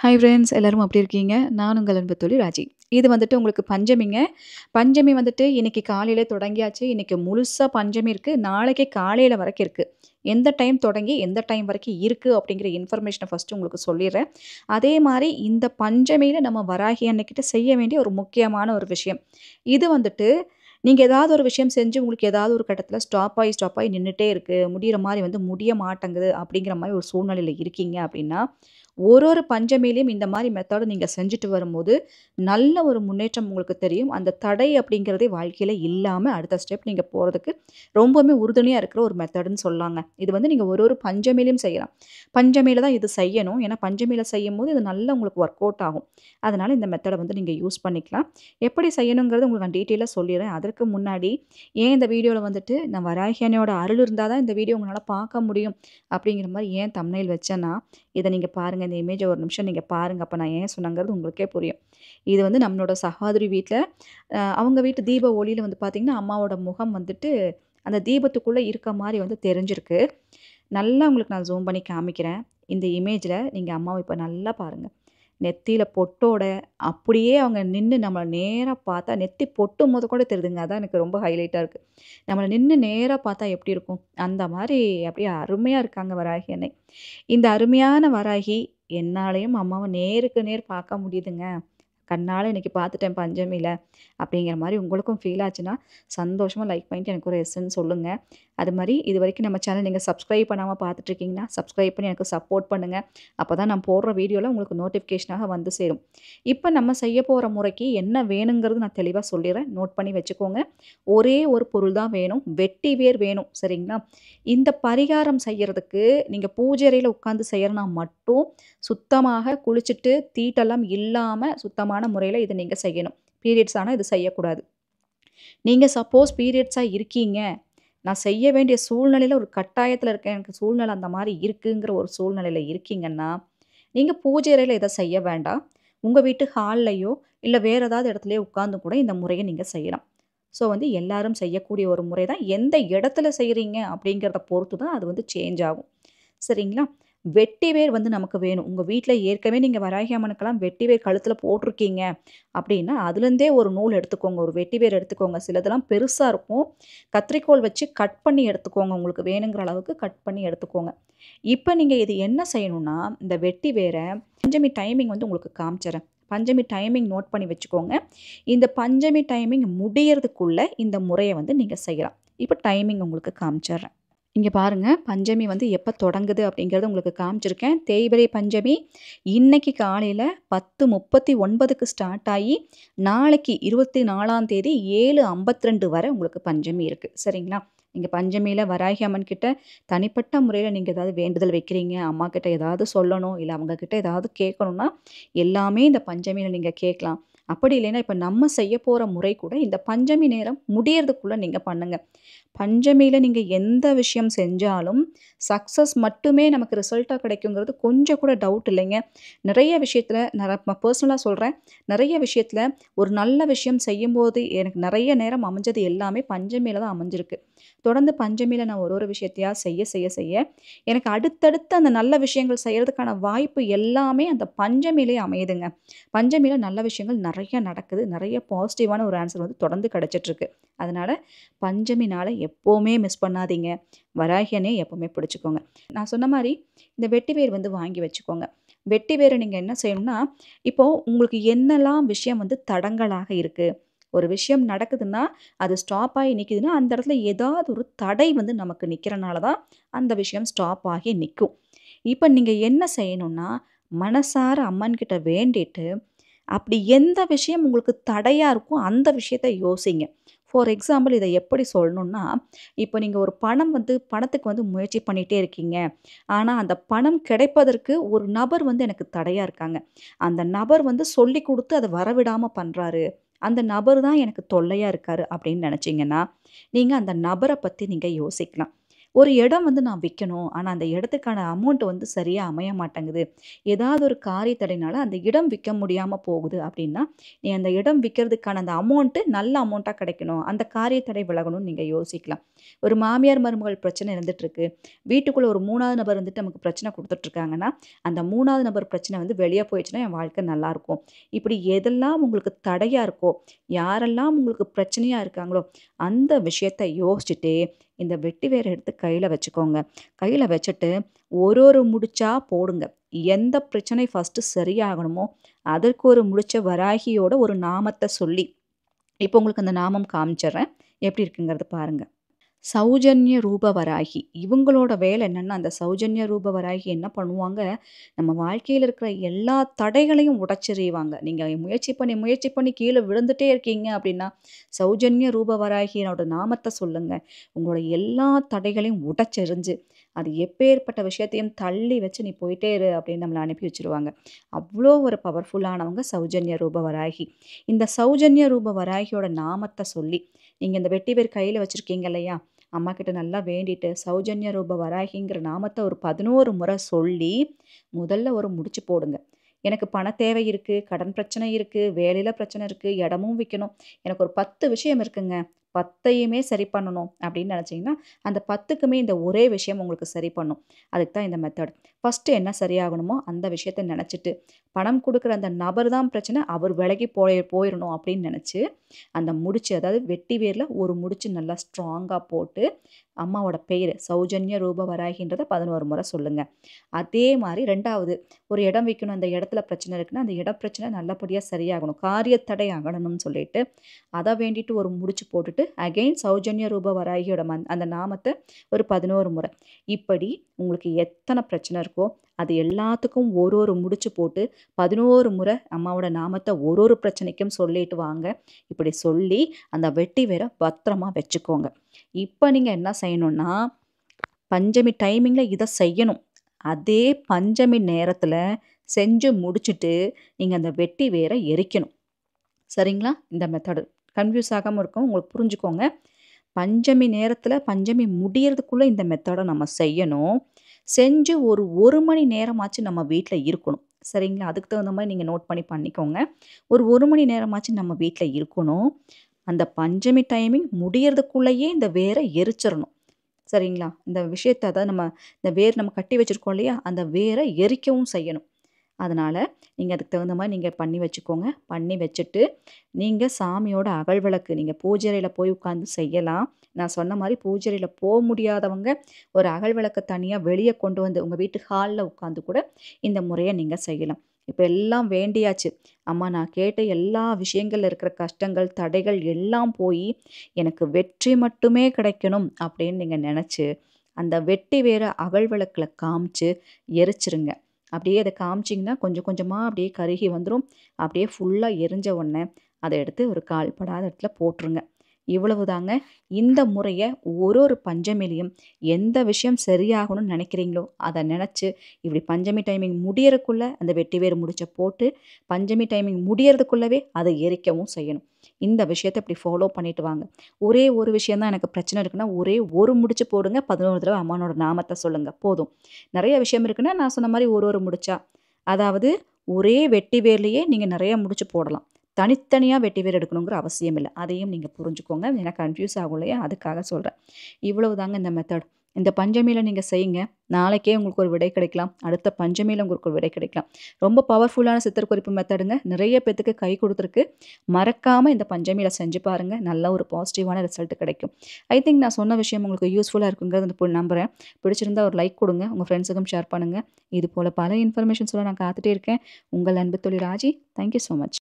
Hi friends எல்லாரும் எப்படி இருக்கீங்க? நான் உங்கள் அன்பு தோழி ராஜி. இது வந்துட்டு உங்களுக்கு பஞ்சமிங்க. பஞ்சமி வந்துட்டு இன்னைக்கு காலையில தொடங்கியாச்சு. இன்னைக்கு முழுசா பஞ்சமி இருக்கு. நாளைக்கு காலையில வரைக்கும் இருக்கு. எந்த டைம் தொடங்கி எந்த டைம் வரைக்கும் இருக்கு அப்படிங்கிற இன்ஃபர்மேஷன ஃபர்ஸ்ட்டு உங்களுக்கு சொல்லிர்றேன். அதே மாரி இந்த பஞ்சமியில நம்ம வராகி அன்னைக்கிட்ட செய்ய வேண்டிய ஒரு முக்கியமான ஒரு விஷயம். இது வந்துட்டு நீங்க ஏதாவது ஒரு விஷயம் செஞ்சு உங்களுக்கு ஏதாவது ஒரு கட்டத்தில ஸ்டாப் ஆயி நின்னுட்டே இருக்கு. முடியிற மாரி வந்து முடிய மாட்டேங்குது அப்படிங்கிற மாரி ஒரு சூழ்நிலையில இருக்கீங்க அப்படின்னா, ஒரு பஞ்சமியிலயும் இந்த மாரி மெத்தேட நீங்க செஞ்சுட்டு வரும்போது, நல்ல ஒரு முன்னேற்றம் உங்களுக்கு தெரியும். அந்த தடை அப்படிங்கிறதே வாழ்க்கையில இல்லாம அடுத்த ஸ்டெப் நீங்க போறதுக்கு ரொம்பவுமே உறுதுணையா இருக்கிற ஒரு மெத்தடுன்னு சொல்லலாங்க. இது வந்து நீங்க ஒரு பஞ்சமியிலயும் செய்யலாம். பஞ்சமியில தான் இது செய்யணும். ஏன்னா பஞ்சமியில செய்யும்போது இது நல்லா உங்களுக்கு ஒர்க் அவுட் ஆகும். அதனால இந்த மெத்தட வந்து நீங்க யூஸ் பண்ணிக்கலாம். எப்படி செய்யணுங்கிறது உங்களுக்கு நான் டீட்டெயிலா சொல்லிர்றேன். அதற்கு முன்னாடி ஏன் இந்த வீடியோல வந்துட்டு நான் வராகி அன்னையோட அருள் இருந்தா தான் இந்த வீடியோ உங்களால பார்க்க முடியும் அப்படிங்கிற மாரி ஏன் தம்ப்நெயில் வச்சேன்னா, இத நீங்க பாருங்க. இந்த இமேஜ ஒரு நிமிஷம் நீங்க பாருங்க. அப்ப நான் ஏன் சொன்னேங்கிறது உங்களுக்கே புரியும். இது வந்து நம்மளோட சகோதரி வீட்ல அவங்க வீட்டு தீப ஒளியில வந்து பார்த்தீங்கன்னா, அம்மாவோட முகம் வந்துட்டு அந்த தீபத்துக்குள்ள இருக்க மாரி வந்து தெரிஞ்சிருக்கு. நல்லா உங்களுக்கு நான் ஜூம் பண்ணி காமிக்கிறேன். இந்த இமேஜ்ல நீங்க அம்மாவ இப்ப நல்லா பாருங்க. நெத்தியில பொட்டோட அப்படியே அவங்க நின்னு நம்மள நேரா பார்த்தா நெத்தி பொட்டு மொதற்கொண்டு தெரியுதுங்க. அதான் எனக்கு ரொம்ப ஹைலைட்டா இருக்கு. நம்மள நின்னு நேரா பார்த்தா எப்படி இருக்கும்? அந்த மாரி அப்படியே அருமையா இருக்காங்க வராகி அன்னை. இந்த அருமையான வராகி என்னாலயும் அம்மாவ நேருக்கு நேர் பார்க்க முடியுதுங்க. கண்ணால இன்னைக்கு பார்த்துட்டேன் பஞ்சமில. அப்படிங்கிற மாரி உங்களுக்கும் ஃபீல் ஆச்சுன்னா, சந்தோஷமா லைக் பண்ணிட்டு எனக்கு ஒரு எஸ்ன்னு சொல்லுங்க. அது மாரி இதுவரைக்கும் நம்ம சேனல் நீங்க சப்ஸ்கிரைப் பண்ணாம பார்த்துட்டுருக்கீங்கன்னா, சப்ஸ்கிரைப் பண்ணி எனக்கு சப்போர்ட் பண்ணுங்க. அப்பதான் நான் போடுற வீடியோலாம் உங்களுக்கு நோட்டிஃபிகேஷனாக வந்து சேரும். இப்ப நம்ம செய்ய போற முறைக்கு என்ன வேணுங்கிறது நான் தெளிவா சொல்லிர்றேன். நோட் பண்ணி வச்சுக்கோங்க. ஒரே ஒரு பொருள் தான் வேணும். வெட்டி வேர் வேணும். சரிங்களா? இந்த பரிகாரம் செய்யறதுக்கு நீங்க பூஜை அறையில உட்கார்ந்து செய்யறனா மட்டும் சுத்தமாக குளிச்சுட்டு, தீட்டெல்லாம் இல்லாம சுத்தமான முறையில இத நீங்க செய்யணும். பீரியட்ஸ் ஆனா இது செய்யக்கூடாது. நீங்க சப்போஸ் பீரியட்ஸா இருக்கீங்க, நான் செய்ய வேண்டிய சூழ்நிலையில ஒரு கட்டாயத்தில இருக்கேன். எனக்கு சூழ்நிலை அந்த மாரி இருக்குங்கிற ஒரு சூழ்நிலையில இருக்கீங்கன்னா, நீங்க பூஜை அறையில இத செய்ய வேண்டாம். உங்க வீட்டு ஹால்லயோ, இல்ல வேற ஏதாவது இடத்துலயோ உட்கார்ந்து கூட இந்த முறைய நீங்க செய்யலாம். ஸோ வந்து எல்லாரும் செய்யக்கூடிய ஒரு முறை தான். எந்த இடத்துல செய்றீங்க அப்படிங்கிறத பொறுத்து தான் அது வந்து சேஞ்ச் ஆகும். சரிங்களா? வெட்டி வேர் வந்து நமக்கு வேணும். உங்க வீட்ல ஏற்கனவே நீங்க வராகி அம்மனுக்கெல்லாம் வெட்டி வேர் கழுத்துல போட்டுருக்கீங்க அப்படின்னா, அதுலேருந்தே ஒரு நூல் எடுத்துக்கோங்க. ஒரு வெட்டி வேர் எடுத்துக்கோங்க. சிலதெல்லாம் பெருசா இருக்கும். கத்தரிக்கோல் வச்சு கட் பண்ணி எடுத்துக்கோங்க. உங்களுக்கு வேணுங்கிற அளவுக்கு கட் பண்ணி எடுத்துக்கோங்க. இப்ப நீங்க இது என்ன செய்யணும்னா, இந்த வெட்டி வேர பஞ்சமி டைமிங் வந்து உங்களுக்கு காமிச்சர்றேன். பஞ்சமி டைமிங் நோட் பண்ணி வச்சுக்கோங்க. இந்த பஞ்சமி டைமிங் முடியறதுக்குள்ள இந்த முறைய வந்து நீங்க செய்யலாம். இப்ப டைமிங் உங்களுக்கு காமிச்சர்றேன். இங்க பாருங்க, பஞ்சமி வந்து எப்ப தொடங்குது அப்படிங்கிறத உங்களுக்கு காமிச்சிருக்கேன். தேய்பிறை பஞ்சமி இன்னைக்கு காலையில 10:39க்கு ஸ்டார்ட் ஆயி, நாளைக்கு 24ஆம் தேதி 7:52 வரை உங்களுக்கு பஞ்சமி இருக்கு. சரிங்களா? நீங்க பஞ்சமியில வராகி அம்மன் கிட்ட தனிப்பட்ட முறையில நீங்க ஏதாவது வேண்டுதல் வைக்கிறீங்க, அம்மா கிட்ட ஏதாவது சொல்லணும், இல்ல அவங்க கிட்ட ஏதாவது கேட்கணும்னா, எல்லாமே இந்த பஞ்சமியில நீங்க கேட்கலாம். அப்படி இல்லைன்னா, இப்ப நம்ம செய்ய போற முறை கூட இந்த பஞ்சமி நேரம் முடியறதுக்குள்ள நீங்க பண்ணுங்க. பஞ்சமியில நீங்க எந்த விஷயம் செஞ்சாலும், சக்சஸ் மட்டுமே நமக்கு ரிசல்ட்டா கிடைக்குங்கிறது கொஞ்சம் கூட டவுட் இல்லைங்க. நிறைய விஷயத்துல நான் பெர்சனலா சொல்றேன். நிறைய விஷயத்துல ஒரு நல்ல விஷயம் செய்யும்போது எனக்கு நிறைய நேரம் அமைஞ்சது எல்லாமே பஞ்சமியில தான் அமைஞ்சிருக்கு. தொடர்ந்து பஞ்சமியில நான் ஒரு விஷயத்தையா செய்ய, எனக்கு அடுத்தடுத்து அந்த நல்ல விஷயங்கள் செய்யறதுக்கான வாய்ப்பு எல்லாமே அந்த பஞ்சமியிலேயே அமையுதுங்க. பஞ்சமியில நல்ல விஷயங்கள் நிறைய நடக்குது. நிறைய பாசிட்டிவான ஒரு ஆன்சர் வந்து தொடர்ந்து கிடைச்சிட்டுருக்கு. அதனால பஞ்சமி நாள எப்பவுமே மிஸ் பண்ணாதீங்க. வராகி அன்னைய எப்பவுமே பிடிச்சுக்கோங்க. நான் சொன்ன மாரி இந்த வெட்டி வேர் வந்து வாங்கி வச்சுக்கோங்க. வெட்டி வேர நீங்க என்ன செய்யணும்னா, இப்போ உங்களுக்கு என்னலாம் விஷயம் வந்து தடங்கலாக இருக்கு. ஒரு விஷயம் நடக்குதுன்னா, அது ஸ்டாப் ஆகி நிக்குதுன்னா, அந்த இடத்துல ஏதாவது ஒரு தடை வந்து நமக்கு நிக்கிறனால தான் அந்த விஷயம் ஸ்டாப் ஆகி நிக்கும். இப்ப நீங்க என்ன செய்யணும்னா, மனசார அம்மன் கிட்ட வேண்டிட்டு அப்படி எந்த விஷயம் உங்களுக்கு தடையா இருக்கோ, அந்த விஷயத்த யோசிங்க. ஃபார் எக்ஸாம்பிள் இத எப்படி சொல்லணும்னா, இப்போ நீங்க ஒரு பணத்துக்கு வந்து முயற்சி பண்ணிட்டே இருக்கீங்க. ஆனா, அந்த பணம் கிடைப்பதற்கு ஒரு நபர் வந்து எனக்கு தடையா இருக்காங்க. அந்த நபர் வந்து சொல்லிக் குடுத்து அத வரவிடாம பண்றாரு. அந்த நபர் தான் எனக்கு தொல்லையா இருக்காரு அப்படின்னு நெனச்சீங்கன்னா, நீங்க அந்த நபர பத்தி நீங்க யோசிக்கலாம். ஒரு இடம் வந்து நான் விற்கணும். ஆனா அந்த இடத்துக்கான அமௌண்ட் வந்து சரியா அமைய மாட்டேங்குது. ஏதாவது ஒரு காரிய தடைனால அந்த இடம் விற்க முடியாம போகுது அப்படின்னா, நீ அந்த இடம் விற்கிறதுக்கான அந்த அமௌண்ட் நல்ல அமௌண்ட்டா கிடைக்கணும். அந்த காரிய தடை விலகணும்னு நீங்க யோசிக்கலாம். ஒரு மாமியார், மருமகள் பிரச்சனை இருந்துட்டு இருக்கு. வீட்டுக்குள்ள ஒரு 3வது நபர் வந்துட்டு நமக்கு பிரச்சனை குடுத்துட்டு இருக்காங்கன்னா, அந்த 3வது நபர் பிரச்சனை வந்து வெளிய போயிடுச்சுன்னா, என் வாழ்க்கை நல்லாருக்கும். இப்படி எதெல்லாம் உங்களுக்கு தடையா இருக்கோ, யாரெல்லாம் உங்களுக்கு பிரச்சனையா இருக்காங்களோ, அந்த விஷயத்த யோசிச்சுட்டே, இந்த வெட்டி வேர எடுத்து கையில வச்சுக்கோங்க. கையில வச்சுட்டு ஒரு ஒரு முடிச்சா போடுங்க. எந்த பிரச்சனை ஃபர்ஸ்ட்டு சரியாகணுமோ, அதற்கு ஒரு முடிச்ச வராகியோட ஒரு நாமத்த சொல்லி, இப்போ உங்களுக்கு அந்த நாமம் காமிச்சர்றேன். எப்படி இருக்குங்கிறத பாருங்க. சௌஜன்ய ரூப வராகி. இவங்களோட வேலை என்னன்னா, அந்த சௌஜன்ய ரூப வராகி என்ன பண்ணுவாங்க, நம்ம வாழ்க்கையில இருக்கிற எல்லா தடைகளையும் உடைச்செறிவாங்க. நீங்க முயற்சி பண்ணி கீழ விழுந்துட்டே இருக்கீங்க அப்படின்னா, சௌஜன்ய ரூப வராகியோட நாமத்த சொல்லுங்க. உங்களோட எல்லா தடைகளையும் உடைச்செறிஞ்சு, அது எப்பேர்ப்பட்ட விஷயத்தையும் தள்ளி வச்சு, "நீ போயிட்டே இரு" அப்படின்னு நம்மள அனுப்பி வச்சுருவாங்க. அவ்ளோ ஒரு பவர்ஃபுல்லானவங்க சௌஜன்ய ரூப வராகி. இந்த சௌஜன்ய ரூப வராகியோட நாமத்த சொல்லி, நீங்க இந்த வெட்டி வேர் கையில வச்சிருக்கீங்க இல்லையா? அம்மாகிட்ட நல்லா வேண்டிட்டு, சௌஜன்ய ரூப வராகிங்கிற நாமத்த ஒரு 11 முறை சொல்லி, முதல்ல ஒரு முடிச்சு போடுங்க. எனக்கு பண தேவை இருக்கு, கடன் பிரச்சனை இருக்கு, வேலையில பிரச்சனை இருக்கு, இடமும் விக்கணும். எனக்கு ஒரு 10 விஷயம் இருக்குங்க. 10யுமே சரி பண்ணணும் அப்படின்னு நினைச்சீங்கன்னா, அந்த 10க்குமே இந்த ஒரே விஷயம் உங்களுக்கு சரி பண்ணும். அதுக்கு தான் இந்த மெத்தட். ஃபர்ஸ்ட்டு என்ன சரியாகணுமோ அந்த விஷயத்த நினைச்சுட்டு, பணம் குடுக்குற அந்த நபர் தான் பிரச்சனை, அவர் விலகி போயிரணும் அப்படின்னு நினைச்சு, அந்த முடிச்சு அதாவது வெட்டி வேர்ல ஒரு முடிச்சு நல்லா ஸ்ட்ராங்கா போட்டு, அம்மாவோட பேரு சௌஜன்ய ரூப வராகின்றத 11 முறை சொல்லுங்க. அதே மாரி 2வது ஒரு இடம் விக்கணும். அந்த இடத்துல பிரச்சனை இருக்குன்னா, அந்த இட பிரச்சனை நல்லபடியா சரியாகணும். காரிய தடை அகலணும்னு சொல்லிட்டு, அத வேண்டிட்டு ஒரு முடிச்சு போட்டுட்டு, அகைன் சௌஜன்ய ரூப வராகியோட அந்த நாமத்த ஒரு 11 முறை. இப்படி உங்களுக்கு எத்தன பிரச்சனை இருக்கோ, அது எல்லாத்துக்கும் ஒரு ஒரு முடிச்சு போட்டு 11 முறை அம்மாவோட நாமத்த ஒரு ஒரு பிரச்சனைக்கும் சொல்லிட்டு வாங்க. இப்படி சொல்லி அந்த வெட்டி வேர பத்திரமா வச்சுக்கோங்க. இப்ப நீங்க என்ன செய்யணும்னா, பஞ்சமி டைமிங்ல இத செய்யணும். அதே பஞ்சமி நேரத்துல செஞ்சு முடிச்சுட்டு, நீங்க அந்த வெட்டி வேர எரிக்கணும். சரிங்களா? இந்த மெத்தடு. கன்ஃப்யூஸ் ஆகாம இருக்கும். உங்களுக்கு புரிஞ்சுக்கோங்க. பஞ்சமி நேரத்துல பஞ்சமி முடியறதுக்குள்ள இந்த மெத்தட நம்ம செய்யணும். செஞ்சு ஒரு 1 மணி நேரமாச்சு நம்ம வீட்ல இருக்கணும். சரிங்களா? அதுக்கு தகுந்த மாரி நீங்க நோட் பண்ணி பண்ணிக்கோங்க. ஒரு 1 மணி நேரமாச்சு நம்ம வீட்ல இருக்கணும். அந்த பஞ்சமி டைமிங் முடியறதுக்குள்ளயே இந்த வேர எரிச்சிரணும். சரிங்களா? இந்த விஷயத்த அதாவது இந்த வேர் நம்ம கட்டி வச்சிருக்கோம் இல்லையா? அந்த வேர எரிக்கவும் செய்யணும். அதனால, நீங்க அதுக்கு தகுந்த மாரி நீங்க பண்ணி வச்சுக்கோங்க. பண்ணி வச்சுட்டு, நீங்க சாமியோட அகல் விளக்கு நீங்க பூஜை அறையில போய் உட்கார்ந்து செய்யலாம். நான் சொன்ன மாரி பூஜை அறையில முடியாதவங்க, ஒரு அகல் விளக்க தனியா வெளிய கொண்டு வந்து உங்க வீட்டு ஹால்ல உட்கார்ந்து கூட இந்த முறைய நீங்க செய்யலாம். இப்ப எல்லாம் வேண்டியாச்சு. அம்மா நான் கேட்ட எல்லா விஷயங்கள்ல இருக்கிற கஷ்டங்கள், தடைகள் எல்லாம் போயி, எனக்கு வெற்றி மட்டுமே கிடைக்கணும் அப்படின்னு நீங்க நெனச்சு, அந்த வெட்டி வேர அகல் விளக்குல காமிச்சு எரிச்சிருங்க. அப்படியே அத காமிச்சீங்கன்னா, கொஞ்சம் கொஞ்சமா அப்படியே கருகி வந்துரும். அப்படியே ஃபுல்லா எரிஞ்ச உடனே, அத எடுத்து ஒரு கால்படாத இடத்துல போட்டுருங்க. இவ்வளவுதாங்க. இந்த முறைய ஒரு ஒரு பஞ்சமிலயும் எந்த விஷயம் சரியாகணும்னு நெனைக்கிறீங்களோ, அத நெனச்சு, இப்படி பஞ்சமி டைமிங் முடியறக்குள்ள அந்த வெட்டி வேர் முடிச்ச போட்டு, பஞ்சமி டைமிங் முடியறதுக்குள்ளவே அத எரிக்கவும் செய்யணும். இந்த விஷயத்த இப்படி ஃபாலோ பண்ணிட்டு வாங்க. ஒரே ஒரு விஷயம் தான் எனக்கு பிரச்சனை இருக்குன்னா, ஒரே ஒரு முடிச்சு போடுங்க. 11 தடவ அம்மானோட நாமத்த சொல்லுங்க. போதும். நெறைய விஷயம் இருக்குன்னா, நான் சொன்ன மாரி ஒரு ஒரு முடிச்சா. அதாவது ஒரே வெட்டி வேர்லயே நீங்க நெறைய முடிச்சு போடலாம். தனித்தனியா வெட்டி வேர் எடுக்கணுங்கிற அவசியம் இல்ல. அதையும் நீங்க புரிஞ்சுக்கோங்க. ஏன்னா கன்ஃப்யூஸ் ஆகும் இல்லையா? அதுக்காக சொல்றேன். இவ்வளவுதாங்க இந்த மெத்தட். இந்த பஞ்சமியில நீங்க செய்யுங்க. நாளைக்கே உங்களுக்கு ஒரு விடை கிடைக்கலாம். அடுத்த பஞ்சமியில உங்களுக்கு ஒரு விடை கிடைக்கலாம். ரொம்ப பவர்ஃபுல்லான சித்தர் குறிப்பு மெத்தடுங்க. நிறைய பேத்துக்கு கை குடுத்துருக்கு. மறக்காம இந்த பஞ்சமியில செஞ்சு பாருங்க. நல்ல ஒரு பாசிட்டிவான ரிசல்ட் கிடைக்கும். ஐ திங்க் நான் சொன்ன விஷயம் உங்களுக்கு யூஸ்ஃபுல்லா இருக்குங்கிறத நம்புறேன். பிடிச்சிருந்தா ஒரு லைக் குடுங்க. உங்க ஃப்ரெண்ட்ஸுக்கும் ஷேர் பண்ணுங்க. இது போல பல இன்ஃபர்மேஷன்ஸோட நான் காத்துட்டே இருக்கேன். உங்கள் அன்பு தோழி Raji. Thank you so much.